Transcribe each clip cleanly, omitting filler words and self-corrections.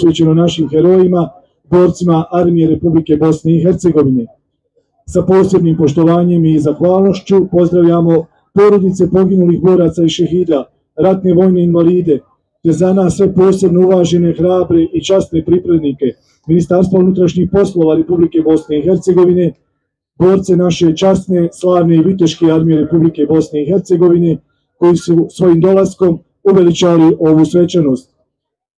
posvećeno našim herojima, borcima Armije Republike Bosne i Hercegovine. Sa posebnim poštovanjem i zahvalnošću pozdravljamo porodice poginulih boraca i šehida, ratne vojne invalide, te za nas sve posebno uvažene, hrabre i časne pripadnike Ministarstva unutrašnjih poslova Republike Bosne i Hercegovine, borce naše časne, slavne i viteške Armije Republike Bosne i Hercegovine, koji su svojim dolaskom uveličali ovu svečanost.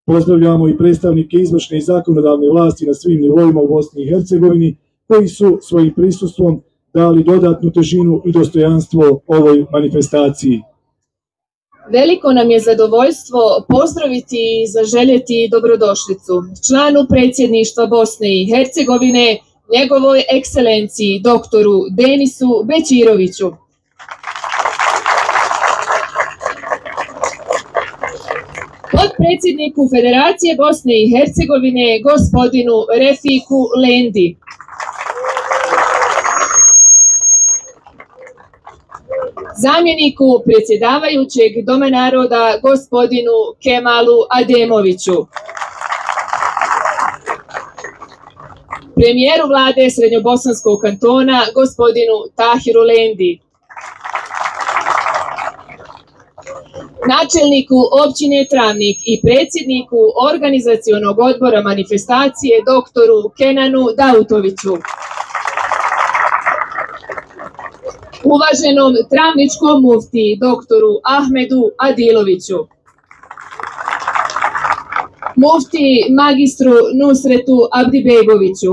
Pozdravljamo i predstavnike izvršne i zakonodavne vlasti na svim nivoima u Bosni i Hercegovini, koji su svojim prisustvom dali dodatnu težinu i dostojanstvo ovoj manifestaciji. Veliko nam je zadovoljstvo pozdraviti i zaželjeti dobrodošlicu članu predsjedništva Bosne i Hercegovine, njegovoj ekscelenciji doktoru Denisu Bećiroviću. Potpredsjedniku Federacije Bosne i Hercegovine, gospodinu Refiku Lendi. Zamjeniku predsjedavajućeg Doma naroda, gospodinu Kemalu Ademoviću. Premijeru vlade Srednjobosanskog kantona, gospodinu Tahiru Lendi. Načelniku općine Travnik i predsjedniku organizacionog odbora manifestacije, doktoru Kenanu Dautoviću. Uvaženom travničkom muftiji, doktoru Ahmedu Adiloviću. Muftiji magistru Nusretu Abdibegoviću.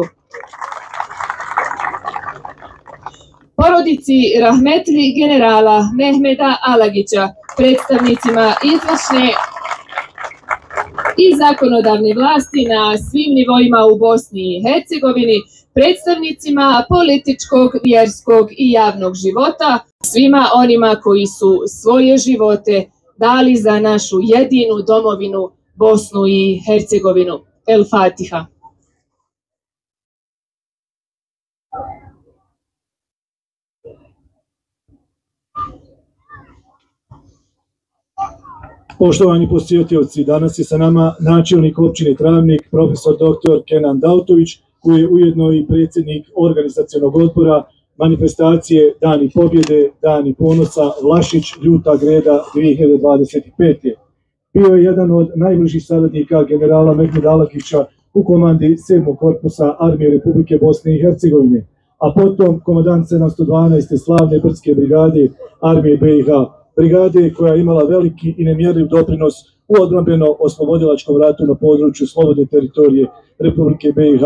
Porodici rahmetli generala Mehmeda Alagića, predstavnicima izvršne i zakonodavne vlasti na svim nivoima u Bosni i Hercegovini, predstavnicima političkog, vjerskog i javnog života, svima onima koji su svoje živote dali za našu jedinu domovinu Bosnu i Hercegovinu. El Fatiha. Poštovani posjetioci, danas je sa nama načelnik općine Travnik, profesor dr. Kenan Dautović, koji je ujedno i predsjednik organizacionog odbora manifestacije Dani pobjede, Dani ponosa, Vlašić, Ljuta greda 2025. Bio je jedan od najbližih saradnika generala Mehmeda Alagića u komandi 7. korpusa Armije Republike Bosne i Hercegovine, a potom komandant 712. slavne brdske brigade Armije BiH, brigade koja je imala veliki i nemjerljiv doprinos u odbrambeno-oslobodilačkom ratu na području slobodne teritorije Republike BiH.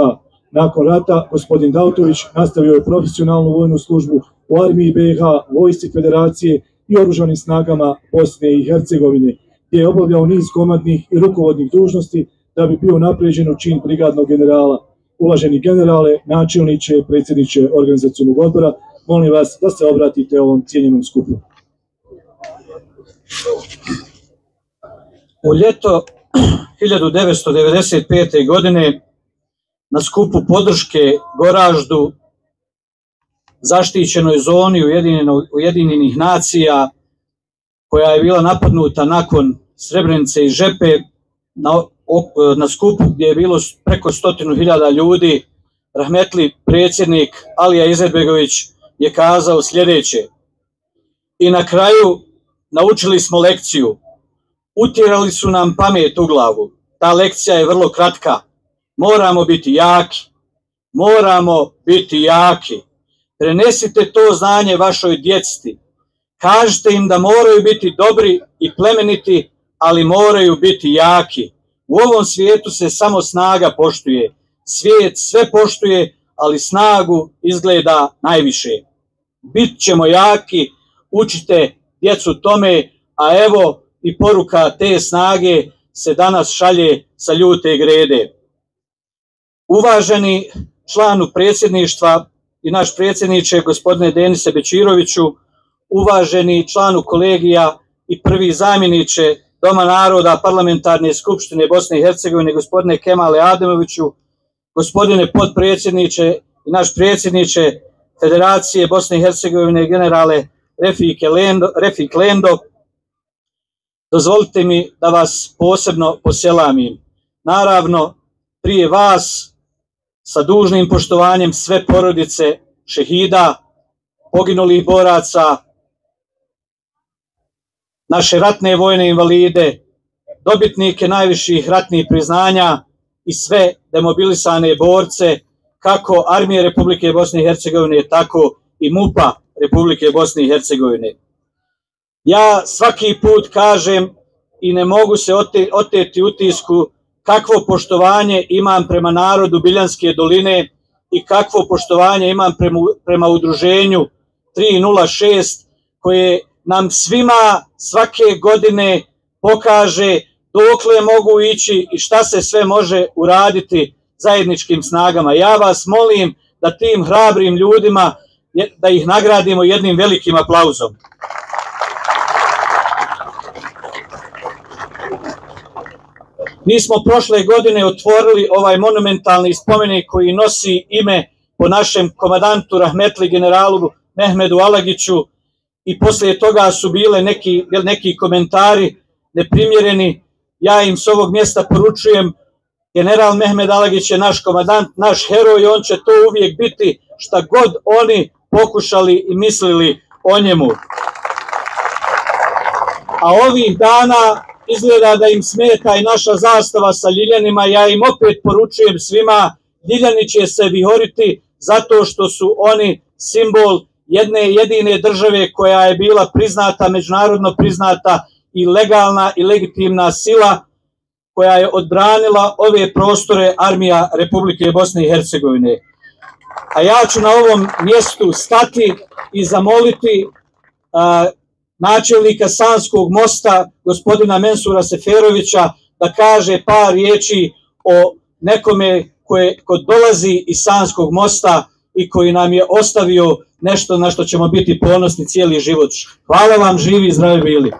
Nakon rata, gospodin Dautović nastavio je profesionalnu vojnu službu u Armiji BiH, Vojsci Federacije i Oružanim snagama Bosne i Hercegovine, gdje je obavljao niz komandnih i rukovodnih dužnosti da bi bio napređen u čin brigadnog generala. Uvaženi generale, načelniče, predsjedniče organizacionog odbora, molim vas da se obratite ovom cijenjenom skupu. U ljeto 1995. godine na skupu podrške Goraždu, zaštićenoj zoni Ujedinjenih nacija, koja je bila napadnuta nakon Srebrenice i Žepe, na skupu gdje je bilo preko 100.000 ljudi, rahmetli predsjednik Alija Izetbegović je kazao sljedeće: i na kraju naučili smo lekciju, utjerali su nam pamet u glavu, ta lekcija je vrlo kratka, moramo biti jaki, moramo biti jaki, prenesite to znanje vašoj djeci, kažite im da moraju biti dobri i plemeniti, ali moraju biti jaki. U ovom svijetu se samo snaga poštuje, svijet sve poštuje, ali snagu izgleda najviše. Bit ćemo jaki, učite djecu tome, a evo i poruka te snage se danas šalje sa Ljute grede. Uvaženi članu predsjedništva i naš predsjedniče, gospodine Denise Bećiroviću, uvaženi članu kolegija i prvi zamjeniče Doma naroda Parlamentarne skupštine Bosne i Hercegovine, gospodine Kemale Ademoviću, gospodine potpredsjedniče i naš predsjedniče Federacije Bosne i Hercegovine, generale Refik Lendo, dozvolite mi da vas posebno poselamim. naravno prije vas sa dužnim poštovanjem sve porodice šehida, poginulih boraca, naše ratne vojne invalide, dobitnike najviših ratnih priznanja i sve demobilisane borce kako Armije Republike Bosne i Hercegovine, tako i MUP-a Republike Bosne i Hercegovine. Ja svaki put kažem i ne mogu se oteti utisku kakvo poštovanje imam prema narodu Biljanske doline i kakvo poštovanje imam prema udruženju 306 koje nam svima svake godine pokaže dokle mogu ići i šta se sve može uraditi zajedničkim snagama. Ja vas molim da tim hrabrim ljudima, da ih nagradimo jednim velikim aplauzom. Mi smo prošle godine otvorili ovaj monumentalni spomenik koji nosi ime po našem komandantu rahmetli generalu Mehmedu Alagiću i poslije toga su bile neki komentari neprimjereni. Ja im s ovog mjesta poručujem, general Mehmed Alagić je naš komandant, naš heroj i on će to uvijek biti šta god oni pokušali i mislili o njemu. A ovih dana izgleda da im smeta i naša zastava sa ljiljanima. Ja im opet poručujem svima, ljiljani će se vihoriti zato što su oni simbol jedne jedine države koja je bila priznata, međunarodno priznata i legalna i legitimna sila koja je odbranila ove prostore Armija Republike Bosne i Hercegovine. A ja ću na ovom mjestu stati i zamoliti načelnika Sanskog mosta, gospodina Mensura Seferovića, da kaže par riječi o nekome ko dolazi iz Sanskog mosta i koji nam je ostavio nešto na što ćemo biti ponosni cijeli život. Hvala vam, živi i zdravi bili.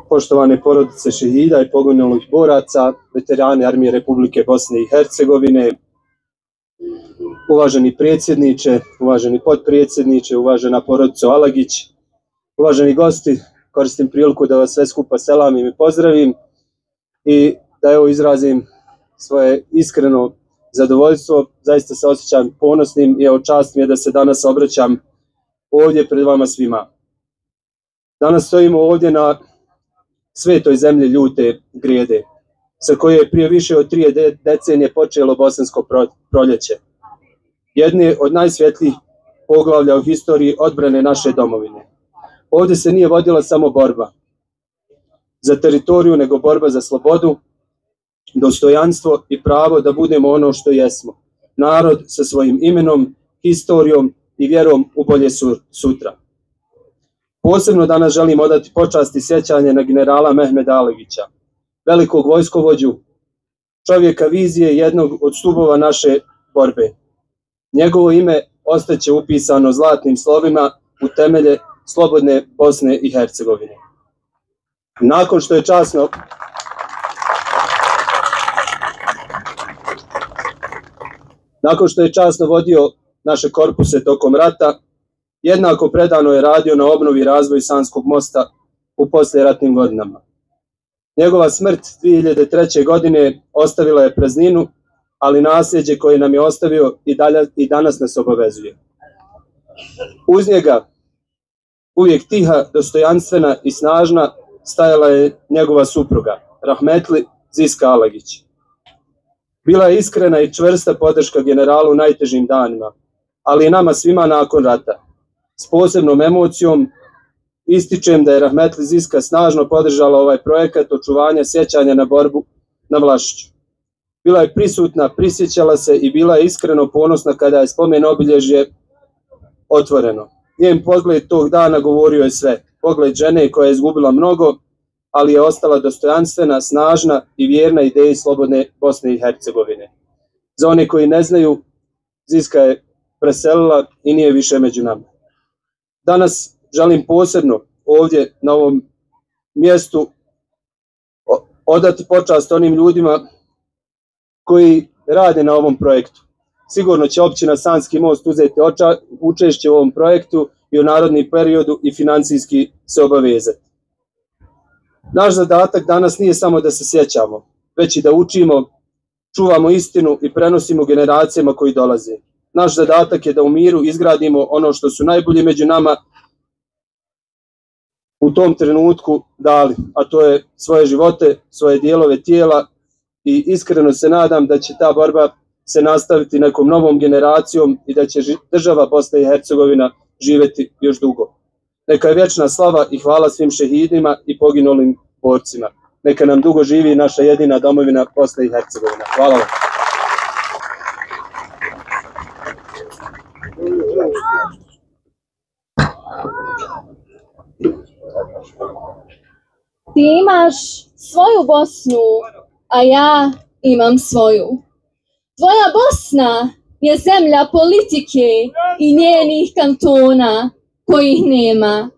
Poštovane porodice šehida i poginulih boraca, veterani Armije Republike Bosne i Hercegovine, uvaženi predsjedniče, uvaženi potpredsjedniče, uvažena porodico Alagić, uvaženi gosti, koristim priliku da vas sve skupa selamim i pozdravim i da evo izrazim svoje iskreno zadovoljstvo. Zaista se osjećam ponosnim i evo čast mi je da se danas obraćam ovdje pred vama svima. Danas stojimo ovdje na svetoj zemlji Ljute Grijede, sa koje je prije više od 3 decenije počelo Bosansko proljeće. Jedne od najsvjetlijih poglavlja u historiji odbrane naše domovine. Ovdje se nije vodila samo borba za teritoriju, nego borba za slobodu, dostojanstvo i pravo da budemo ono što jesmo. Narod sa svojim imenom, historijom i vjerom u bolje sutra. Posebno danas želim odati počast i sjećanje na generala Mehmeda Alagića, velikog vojskovođu, čovjeka vizije, jednog od stubova naše borbe. Njegovo ime ostaće upisano zlatnim slovima u temelje slobodne Bosne i Hercegovine. Nakon što je časno vodio naše korpuse tokom rata, jednako predano je radio na obnovi i razvoju Sanskog mosta u poslijeratnim godinama. Njegova smrt 2003. godine ostavila je prazninu, ali nasljeđe koje nam je ostavio i danas nas obavezuje. Uz njega, uvijek tiha, dostojanstvena i snažna, stajala je njegova supruga, rahmetli Ziska Alagić. Bila je iskrena i čvrsta podrška generalu u najtežim danima, ali i nama svima nakon rata. S posebnom emocijom ističem da je rahmetli Ziska snažno podržala ovaj projekat očuvanja sjećanja na borbu na Vlašiću. Bila je prisutna, prisjećala se i bila je iskreno ponosna kada je spomen obilježje otvoreno. Njen pogled tog dana govorio je sve. Pogled žene koja je izgubila mnogo, ali je ostala dostojanstvena, snažna i vjerna ideji slobodne Bosne i Hercegovine. Za one koji ne znaju, Ziska je preselila i nije više među nama. Danas želim posebno ovdje na ovom mjestu odati počast onim ljudima koji rade na ovom projektu. sigurno će općina Sanski Most uzeti učešće u ovom projektu i u narednom periodu i financijski se obavezati. Naš zadatak danas nije samo da se sjećamo, već i da učimo, čuvamo istinu i prenosimo generacijama koji dolaze. Naš zadatak je da u miru izgradimo ono što su najbolji među nama u tom trenutku dali, a to je svoje živote, svoje dijelove tijela, i iskreno se nadam da će ta borba se nastaviti nekom novom generacijom i da će država Bosna i Hercegovina živjeti još dugo. Neka je vječna slava i hvala svim šehidima i poginulim borcima. Neka nam dugo živi naša jedina domovina Bosna i Hercegovina. Hvala vam. Ti imaš svoju Bosnu, a ja imam svoju. Tvoja Bosna je zemlja politike i njenih kantona kojih nema,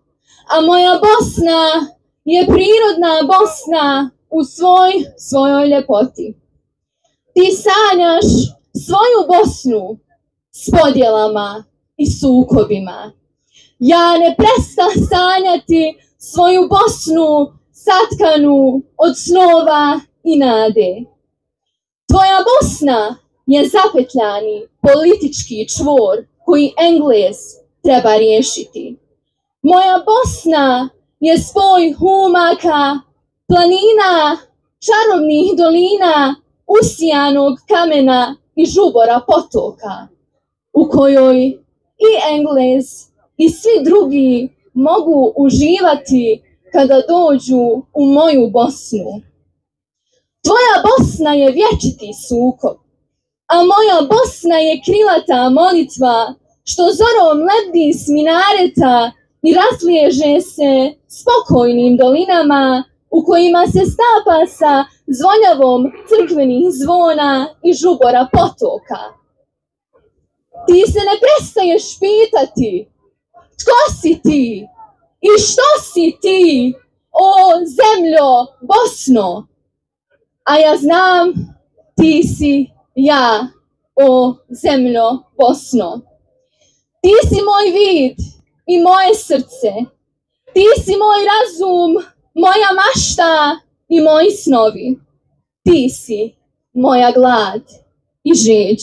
a moja Bosna je prirodna Bosna u svojoj ljepoti. Ti sanjaš svoju Bosnu s podjelama i sukobima. Ja ne prestam sanjati svoju Bosnu satkanu od snova i nade. Tvoja Bosna je zapetljani politički čvor koji Englez treba riješiti. Moja Bosna je spoj humaka, planina, čarobnih dolina, usijanog kamena i žubora potoka, u kojoj i Englez i svi drugi mogu uživati kada dođu u moju Bosnu. Tvoja Bosna je vječiti sukob, a moja Bosna je krilata molitva što zorom lebdi s minareta i razliježe se spokojnim dolinama u kojima se stapa sa zvonjavom crkvenih zvona i žubora potoka. Ti se ne prestaješ pitati tko si ti i što si ti, o zemljo Bosno? A ja znam, ti si ja, o zemljo Bosno. Ti si moj vid i moje srce. Ti si moj razum, moja mašta i moji snovi. Ti si moja glad i žeđ.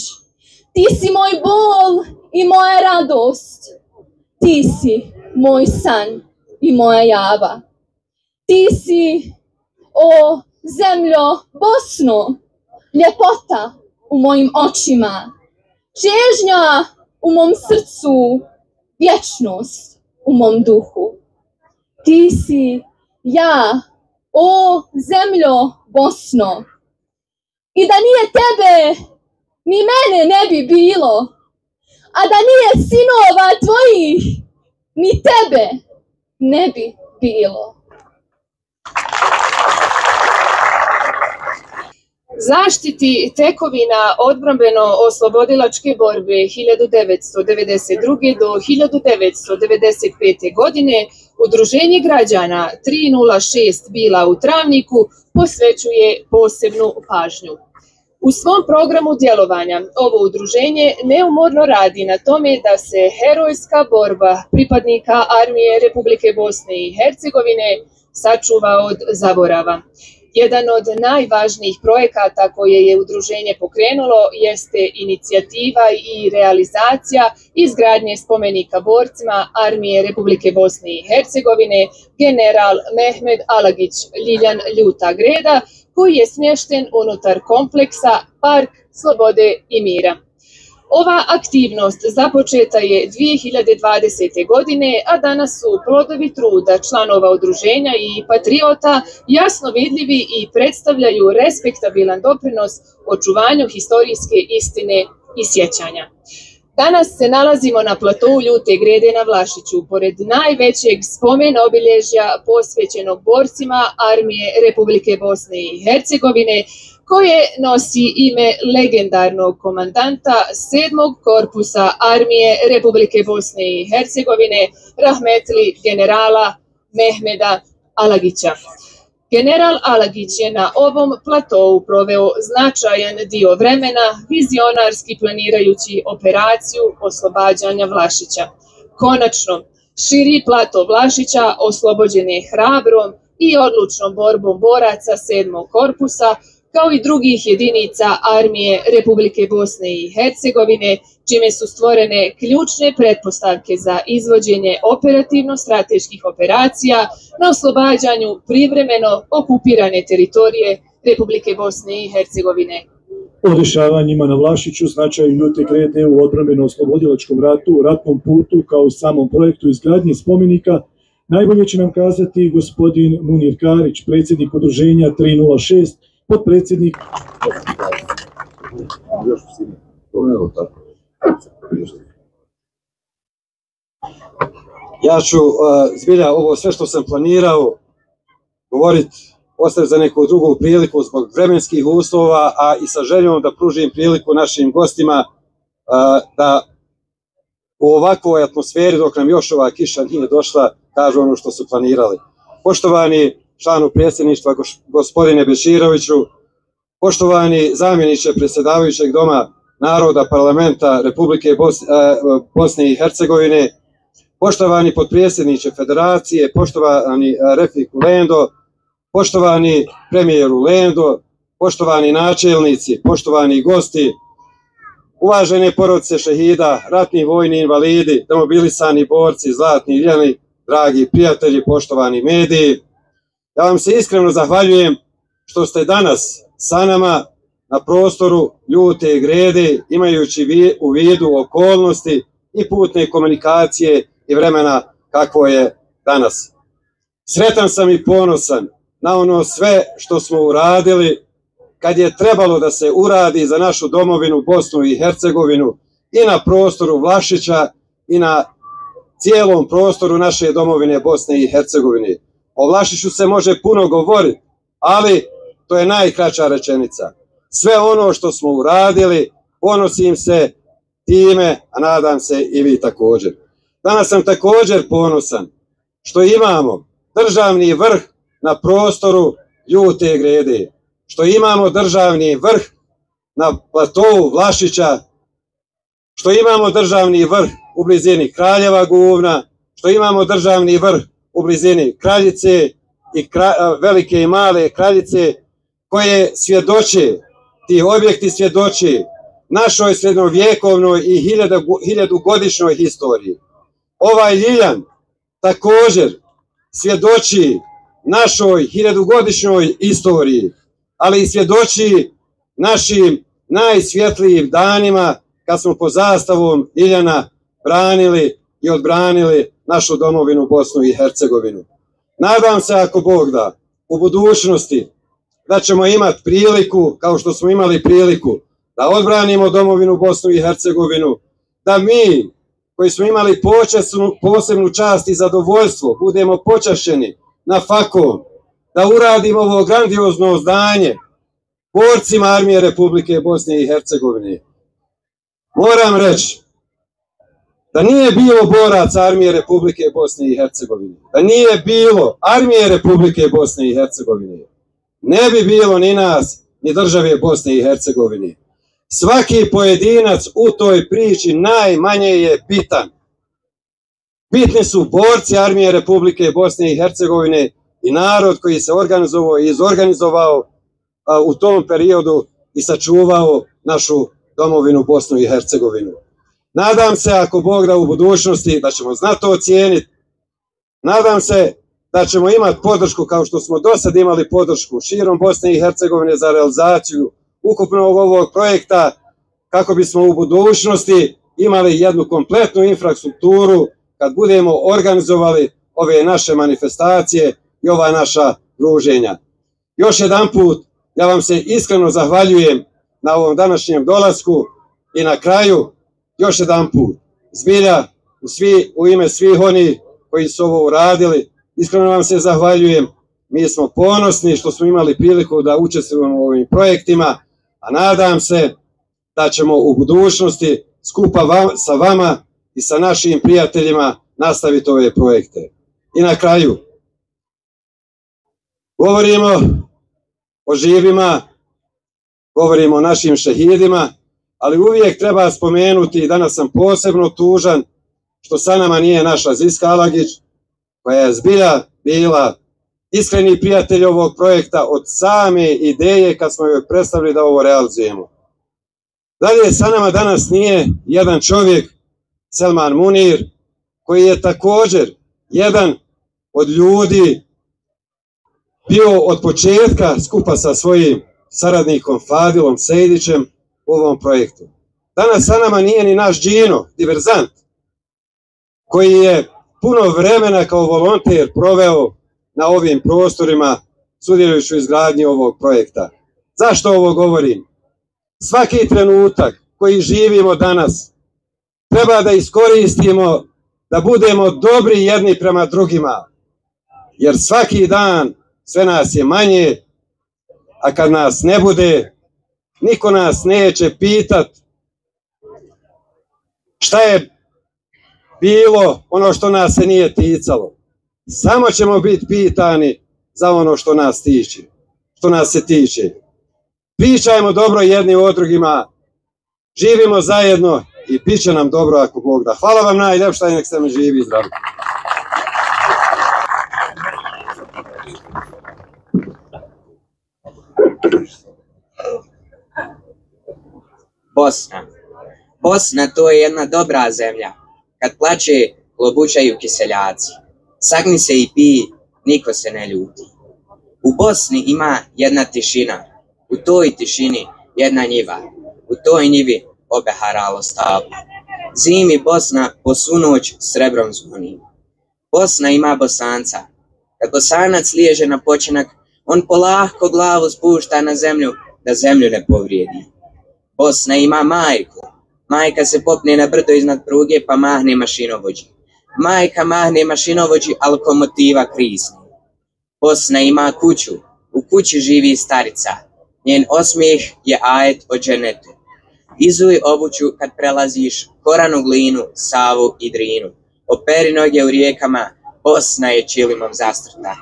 Ti si moj bol i moja radost. Ti si moj san i moja java. Ti si, o zemljo Bosno, ljepota u mojim očima, čežnja u mom srcu, vječnost u mom duhu. Ti si ja, o zemljo Bosno. I da nije tebe, ni mene ne bi bilo, a da nije sinova tvojih, ni tebe ne bi bilo. Zaštiti tekovina odbrambeno-oslobodilačke borbe 1992. do 1995. godine Udruženje građana 306 Bila u Travniku posvećuje posebnu pažnju. U svom programu djelovanja ovo udruženje neumorno radi na tome da se herojska borba pripadnika Armije Republike Bosne i Hercegovine sačuva od zaborava. Jedan od najvažnijih projekata koje je udruženje pokrenulo jeste inicijativa i realizacija izgradnje spomenika borcima Armije Republike Bosne i Hercegovine general Mehmed Alagić Ljiljan Ljuta Greda, koji je smješten unutar kompleksa Park slobode i mira. Ova aktivnost započeta je 2020. godine, a danas su plodovi truda članova udruženja i patriota jasno vidljivi i predstavljaju respektabilan doprinos očuvanju historijske istine i sjećanja. Danas se nalazimo na platou Ljute Grede na Vlašiću, pored najvećeg spomen obilježja posvećenog borcima Armije Republike Bosne i Hercegovine, koje nosi ime legendarnog komandanta 7. korpusa Armije Republike Bosne i Hercegovine, rahmetli generala Mehmeda Alagića. General Alagić je na ovom platovu proveo značajan dio vremena vizionarski planirajući operaciju oslobađanja Vlašića. Konačno, širi plato Vlašića oslobođen je hrabrom i odlučnom borbom boraca 7. korpusa, kao i drugih jedinica Armije Republike Bosne i Hercegovine, čime su stvorene ključne pretpostavke za izvođenje operativno-strateških operacija na oslobađanju privremeno okupirane teritorije Republike Bosne i Hercegovine. O dešavanjima na Vlašiću, značaju ljute grede u odbrambeno-oslobodilačkom ratu, ratnom putu kao i samom projektu izgradnje spomenika, najbolje će nam kazati gospodin Munir Karić, predsjednik udruženja 306, potpredsjednik. Ja ću zbilja ovo sve što sam planirao govoriti ostaviti za neku drugu priliku zbog vremenskih uslova, a i sa željom da pružim priliku našim gostima da u ovakvoj atmosferi, dok nam još ova kiša nije došla, kažu ono što su planirali. Poštovani članu predsjedništva gospodine Beširoviću, poštovani zamjeniče predsjedavajućeg Doma naroda parlamenta Republike Bosne i Hercegovine, poštovani potpredsjedniče federacije, poštovani Refiku Lendo, poštovani premijeru Lendo, poštovani načelnici, poštovani gosti, uvažene porodice šehida, ratni vojni invalidi, demobilisani borci, zlatni ljeni, dragi prijatelji, poštovani mediji, ja vam se iskreno zahvaljujem što ste danas sa nama na prostoru Ljute grede, imajući u vidu okolnosti i putne komunikacije i vremena kakvo je danas. Sretan sam i ponosan na ono sve što smo uradili kad je trebalo da se uradi za našu domovinu Bosnu i Hercegovinu i na prostoru Vlašića i na cijelom prostoru naše domovine Bosne i Hercegovine. O Vlašiću se može puno govoriti, ali to je najkraća rečenica. Sve ono što smo uradili, ponosim se time, a nadam se i vi također. Danas sam također ponosan što imamo državni vrh na prostoru Ljute grede, što imamo državni vrh na platovu Vlašića, što imamo državni vrh u blizini Kraljeva Guvna, što imamo državni vrh u blizini Kraljice i Velike i Male Kraljice, koje svjedoče, ti objekti svjedoče našoj srednjovjekovnoj i hiljadugodišnjoj historiji. Ovaj Ljiljan također svjedoči našoj hiljadugodišnjoj istoriji, ali i svjedoči našim najsvjetlijim danima kad smo pod zastavom Ljiljana branili i odbranili našu domovinu Bosnu i Hercegovinu. Nadam se, ako Bog da, u budućnosti da ćemo imati priliku, kao što smo imali priliku, da odbranimo domovinu Bosnu i Hercegovinu, da mi, koji smo imali posebnu čast i zadovoljstvo, budemo počašćeni na fakom, da uradimo ovo grandiozno zdanje borcima Armije Republike Bosne i Hercegovine. Moram reći da nije bilo boraca Armije Republike Bosne i Hercegovine, da nije bilo Armije Republike Bosne i Hercegovine, ne bi bilo ni nas, ni države Bosne i Hercegovine. Svaki pojedinac u toj priči najmanje je bitan. Bitni su borci Armije Republike Bosne i Hercegovine i narod koji se organizovao i izorganizovao u tom periodu i sačuvao našu domovinu Bosnu i Hercegovinu. Nadam se, ako Bog da, u budućnosti da ćemo znati to ocijeniti. Nadam se da ćemo imati podršku, kao što smo do sad imali podršku širom Bosne i Hercegovine za realizaciju ukupnog ovog projekta, kako bismo u budućnosti imali jednu kompletnu infrastrukturu kad budemo organizovali ove naše manifestacije i ova naša druženja. Još jedan put, ja vam se iskreno zahvaljujem na ovom današnjem dolasku i na kraju, još jedan put, zbilja u ime svih onih koji su ovo uradili, iskreno vam se zahvaljujem. Mi smo ponosni što smo imali priliku da učestvujemo u ovim projektima, a nadam se da ćemo u budućnosti skupa sa vama i sa našim prijateljima nastaviti ove projekte. I na kraju, Govorimo o živima, govorimo o našim šehidima, ali uvijek treba spomenuti, i danas sam posebno tužan, što sa nama nije naša Zizka Alagić, koja je zbilja bila iskreni prijatelj ovog projekta od same ideje kad smo joj predstavili da ovo realizujemo. Dalje, sa nama danas nije jedan čovjek, Selman Munir, koji je također jedan od ljudi bio od početka skupa sa svojim saradnikom Fadilom Sejdićem u ovom projektu. Danas sa nama nije ni naš Džino, diverzant, koji je puno vremena kao volonter proveo na ovim prostorima sudjelujući u izgradnji ovog projekta. Zašto ovo govorim? Svaki trenutak koji živimo danas treba da iskoristimo da budemo dobri jedni prema drugima, jer svaki dan sve nas je manje, a kad nas ne bude, niko nas neće pitat šta je bilo ono što nas se nije ticalo. Samo ćemo biti pitani za ono što nas tiče, što nas se tiče. Pričajmo dobro jedni o drugima, živimo zajedno i bit će nam dobro ako Bog da. Hvala vam najljepša i nek se mi živi i zdravi. Bosna to je jedna dobra zemlja. Kad plače, globučaju kiseljaci. Sagni se i pi, niko se ne ljuti. U Bosni ima jedna tišina. U toj tišini jedna njiva. U toj njivi obeharalo stablo. Zimi Bosna po svu noć srebrom zvoni. Bosna ima Bosanca. Kad Bosanac liježe na počinak, on polahko glavu spušta na zemlju, da zemlju ne povrijedi. Bosna ima majku. Majka se popne na brdo iznad pruge pa mahne mašinovođi. Majka mahne mašinovođi, a lokomotiva krisne. Bosna ima kuću. U kući živi starica. Njen osmijeh je ajet o dženetu. Izuj obuću kad prelaziš Koranu, Glinu, Savu i Drinu. Operi noge u rijekama, Bosna je čilimom zastrta.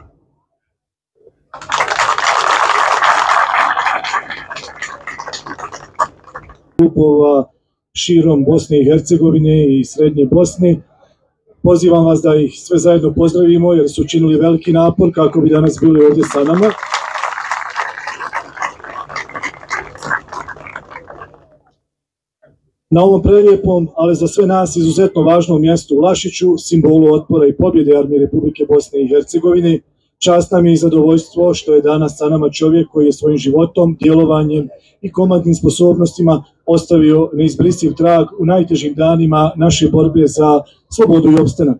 Klubova širom Bosne i Hercegovine i Srednje Bosne. Pozivam vas da ih sve zajedno pozdravimo jer su učinili veliki napor kako bi danas bili ovdje sa nama. Na ovom prelijepom, ali za sve nas izuzetno važnom mjestu u Vlašiću, simbolu otpora i pobjede Armije Republike Bosne i Hercegovine, čast nam je i zadovoljstvo što je danas sa nama čovjek koji je svojim životom, djelovanjem i komandnim sposobnostima ostavio neizbrisiv trag u najtežim danima naše borbe za slobodu i opstanak.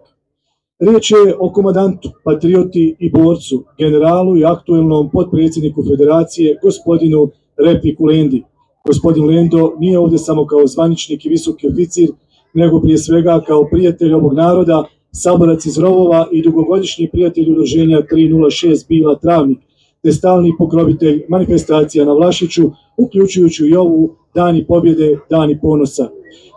Riječ je o komandantu, patrioti i borcu, generalu i aktuelnom potpredsjedniku Federacije, gospodinu Repiku Lendi. Gospodin Lendo nije ovdje samo kao zvaničnik i visoki oficir, nego prije svega kao prijatelj ovog naroda, saborac iz Rovova i dugogodišnji prijatelj udruženja 306 Bila Travnik, te stalni pokrovitelj manifestacija na Vlašiću, uključujući i ovu Dani pobjede, Dani ponosa.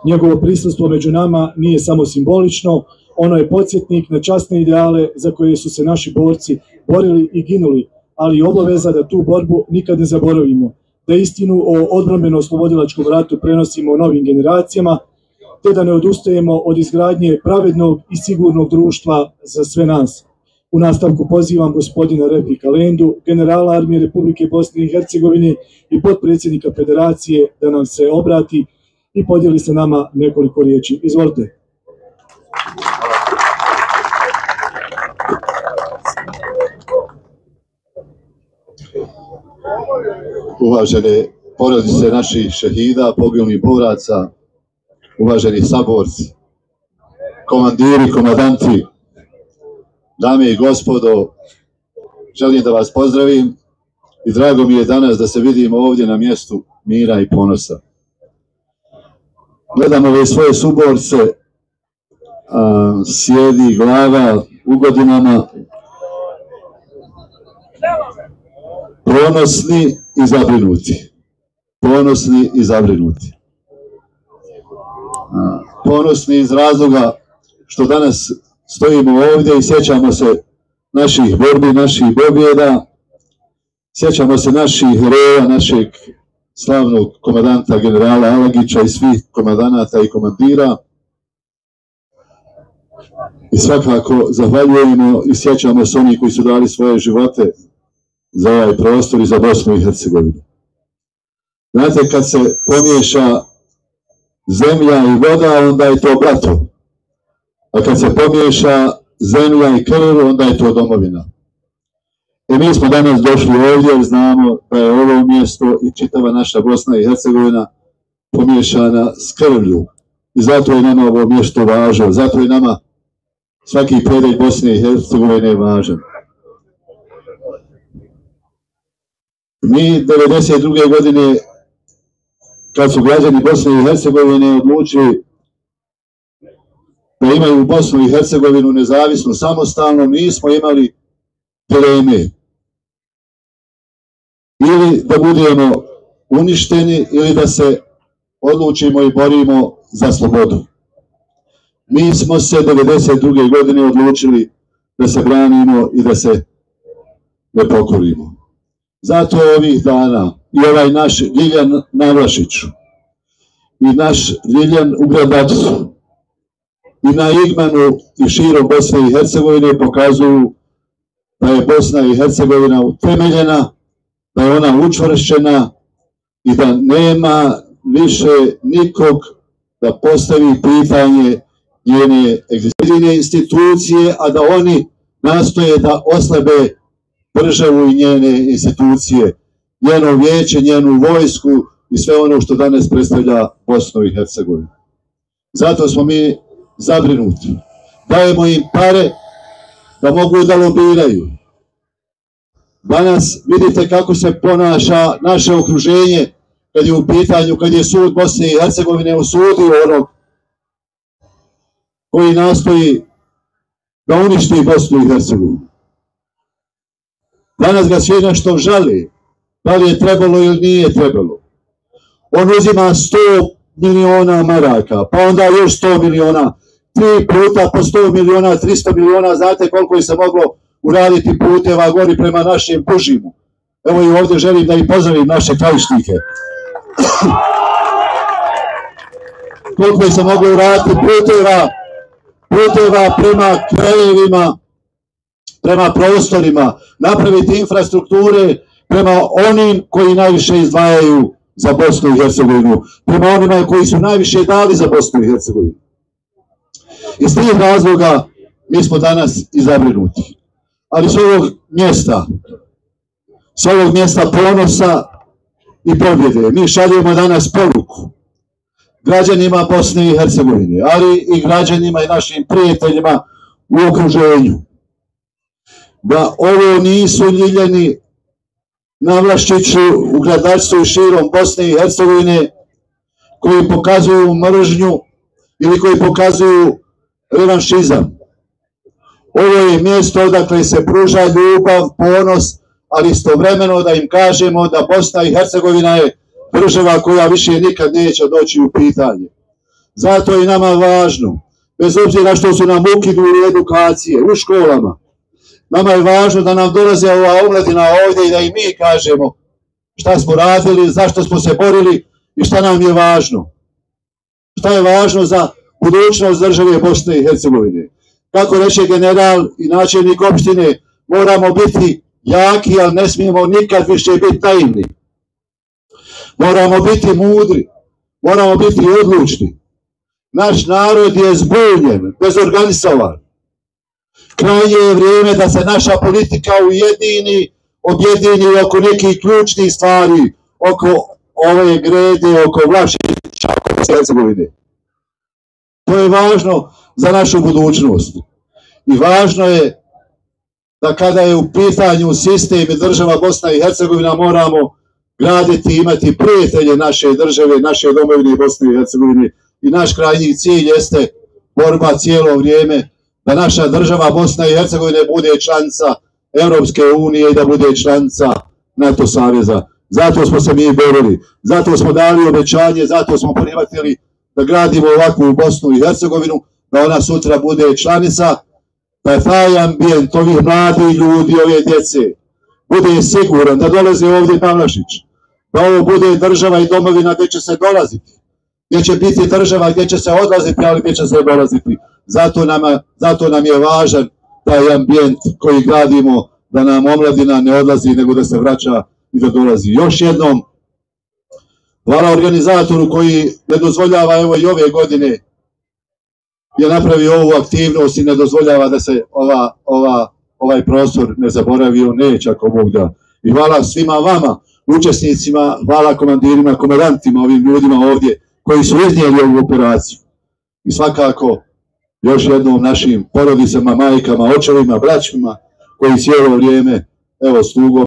Njegovo prisustvo među nama nije samo simbolično, ono je podsjetnik na časne ideale za koje su se naši borci borili i ginuli, ali i obaveza da tu borbu nikad ne zaboravimo, da istinu o odbrambeno-oslobodilačkom ratu prenosimo novim generacijama, te da ne odustajemo od izgradnje pravednog i sigurnog društva za sve nas. U nastavku pozivam gospodina Repika Lendu, generala Armije Republike Bosne i Hercegovine i potpredsjednika Federacije, da nam se obrati i podijeli sa nama nekoliko riječi. Izvolite. Uvažene porodice naših šehida, poginulih boraca, uvaženi saborci, komandiri, komandanti, dame i gospodo, želim da vas pozdravim i drago mi je danas da se vidimo ovdje na mjestu mira i ponosa. Gledam ove svoje suborce, sjedi glava u godinama, ponosni i zabrinuti. Ponosni i zabrinuti. Ponosni iz razloga što danas stojimo ovdje i sjećamo se naših borbi, naših pobjeda, Sjećamo se naših heroja, našeg slavnog komandanta generala Alagića i svih komandanata i komandira. I svakako zahvaljujemo i sjećamo se onih koji su dali svoje živote za ovaj prostor i za Bosnu i Hercegovinu. Znate, kad se pomiješa zemlja i voda, onda je to blato. A kad se pomiješa zemlja i krv, onda je to domovina. I mi smo danas došli ovdje jer znamo da je ovo mjesto i čitava naša Bosna i Hercegovina pomiješana s krvlju. I zato je nama ovo mjesto važno, zato je nama svaki predaj Bosne i Hercegovine važan. Mi 1992. godine, kad su građani Bosne i Hercegovine odlučili da imaju Bosnu i Hercegovinu nezavisnu, samostalno, nismo imali dileme. Ili da budemo uništeni, ili da se odlučimo i borimo za slobodu. Mi smo se 1992. godine odlučili da se branimo i da se ne pokorimo. Zato ovih dana i ovaj naš Ljiljan na Vlašiću i naš Ljiljan u Gradačcu i na Igmanu i širom Bosne i Hercegovine pokazuju da je Bosna i Hercegovina utemeljena, da je ona učvršćena i da nema više nikog da postavi pitanje njene egzistencije institucije, a da oni nastoje da oslabe državu i njene institucije, njeno vijeće, njenu vojsku i sve ono što danas predstavlja Bosnu i Hercegovinu. Zato smo mi zabrinuti. Dajemo im pare da mogu da lobiraju. Danas vidite kako se ponaša naše okruženje kad je u pitanju, kad je sud Bosne i Hercegovine osudio onog koji nastoji da uništi Bosnu i Hercegovinu. Danas ga svi nešto žali, da li je trebalo ili nije trebalo. On uzima 100 miliona maraka, pa onda još 100 miliona, 3 puta po 100 miliona, 300 miliona, znate koliko je se moglo uraditi puteva gori prema našem Pužimu. Evo i ovdje želim da i pozdravim naše krajišnike. Koliko je se moglo uraditi puteva prema krajevima, prema prostorima, napraviti infrastrukture prema onim koji najviše izdvajaju za Bosnu i Hercegovinu, prema onima koji su najviše dali za Bosnu i Hercegovinu. Iz tih razloga mi smo danas i zabrinuti. Ali s ovog mjesta ponosa i pobjede mi šaljemo danas poruku građanima Bosne i Hercegovine, ali i građanima i našim prijateljima u okruženju, da ovo nisu Ljiljani na Vlaščiću, u Gradačcu i širom Bosne i Hercegovine koji pokazuju mržnju ili koji pokazuju revanšizam. Ovo je mjesto odakle se pruža ljubav, ponos, ali istovremeno da im kažemo da Bosna i Hercegovina je država koja više nikad neće doći u pitanje. Zato je nama važno, bez obzira što su nam ukinuli edukacije u školama, nama je važno da nam dolaze ova omladina ovdje i da i mi kažemo šta smo radili, zašto smo se borili i šta nam je važno. Šta je važno za budućnost države Bosne i Hercegovine. Kako reče general i načelnik opštine, moramo biti jaki, ali ne smijemo nikad više biti naivni. Moramo biti mudri, moramo biti odlučni. Naš narod je zbunjen, bezorganizovan. Krajnje je vrijeme da se naša politika objedini oko nekih ključnih stvari, oko ove grede, oko Vlašića, oko Hercegovine. To je važno za našu budućnost. I važno je da kada je u pitanju sistem i država Bosna i Hercegovina moramo graditi, imati prijatelje naše države, naše domovine Bosne i Hercegovine. I naš krajnji cilj jeste borba cijelo vrijeme da naša država Bosna i Hercegovina bude članica Europske unije i da bude članica NATO saveza. Zato smo se mi borili, zato smo dali obećanje, zato smo prihvatili da gradimo ovakvu Bosnu i Hercegovinu, da ona sutra bude članica, da je taj ambijent ovih mladih ljudi, ove djece, bude siguran, da dolazi ovdje Pavlašić, da ovo bude država i domovina gdje će se dolaziti, gdje će biti država gdje će se odlaziti, ali gdje će se dolaziti. Zato nam je važan taj ambijent koji gradimo, da nam omladina ne odlazi, nego da se vraća i da dolazi. Još jednom, hvala organizatoru koji ne dozvoljava, evo i ove godine je napravio ovu aktivnost i ne dozvoljava da se ovaj prostor ne zaboravi, on neće ako Bog da. I hvala svima vama, učesnicima, hvala komandirima, komandantima, ovim ljudima ovdje koji su iznijeli ovu operaciju. I svakako još jednom našim porodicama, majkama, očevima, braćima koji cijelo vrijeme, evo, s tugom